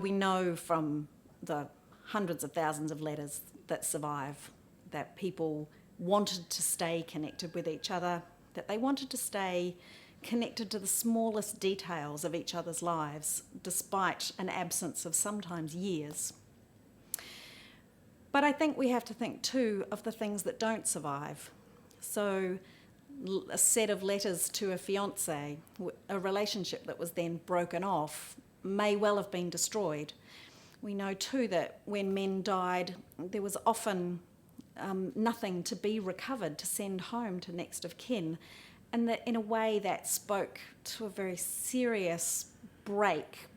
we know from the hundreds of thousands of letters that survive that people wanted to stay connected with each other, that they wanted to stay connected to the smallest details of each other's lives, despite an absence of sometimes years. But I think we have to think too of the things that don't survive. So a set of letters to a fiancé, a relationship that was then broken off, may well have been destroyed. We know too that when men died, there was often nothing to be recovered to send home to next of kin, and that in a way that spoke to a very serious break,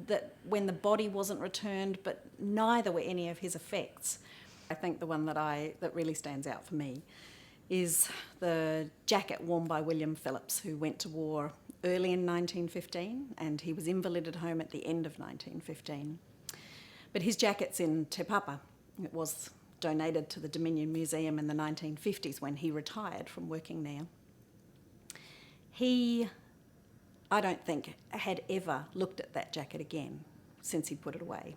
that when the body wasn't returned, but neither were any of his effects. I think the one that really stands out for me is the jacket worn by William Phillips, who went to war early in 1915, and he was invalided home at the end of 1915. But his jacket's in Te Papa. It was donated to the Dominion Museum in the 1950s when he retired from working there. He, I don't think, had ever looked at that jacket again since he'd put it away.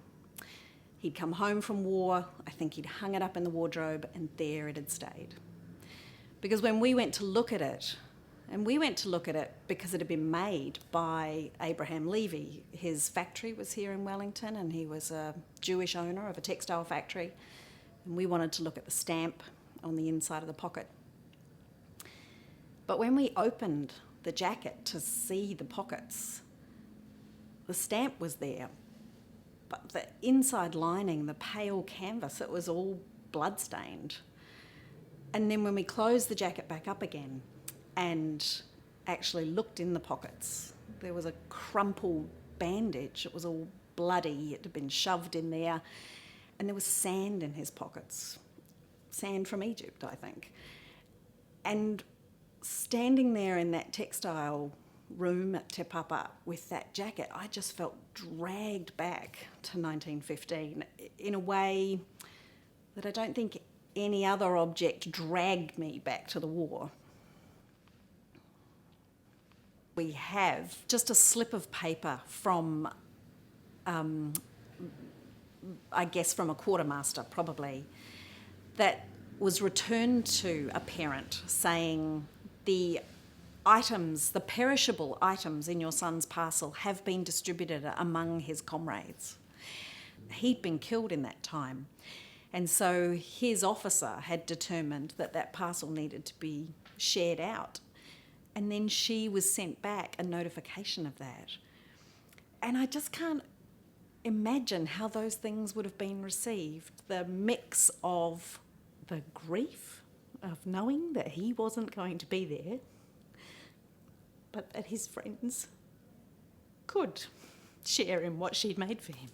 He'd come home from war, I think he'd hung it up in the wardrobe, and there it had stayed. Because when we went to look at it, and we went to look at it because it had been made by Abraham Levy. His factory was here in Wellington, and he was a Jewish owner of a textile factory. And we wanted to look at the stamp on the inside of the pocket. But when we opened the jacket to see the pockets, the stamp was there, but the inside lining, the pale canvas, it was all blood-stained. And then when we closed the jacket back up again and actually looked in the pockets, there was a crumpled bandage. It was all bloody. It had been shoved in there. And there was sand in his pockets. Sand from Egypt, I think. And standing there in that textile room at Te Papa with that jacket, I just felt dragged back to 1915 in a way that I don't think any other object dragged me back to the war. We have just a slip of paper from, I guess from a quartermaster probably, that was returned to a parent saying the items, the perishable items in your son's parcel have been distributed among his comrades. He'd been killed in that time. And so his officer had determined that that parcel needed to be shared out. And then she was sent back a notification of that. And I just can't imagine how those things would have been received. The mix of the grief of knowing that he wasn't going to be there, but that his friends could share in what she'd made for him.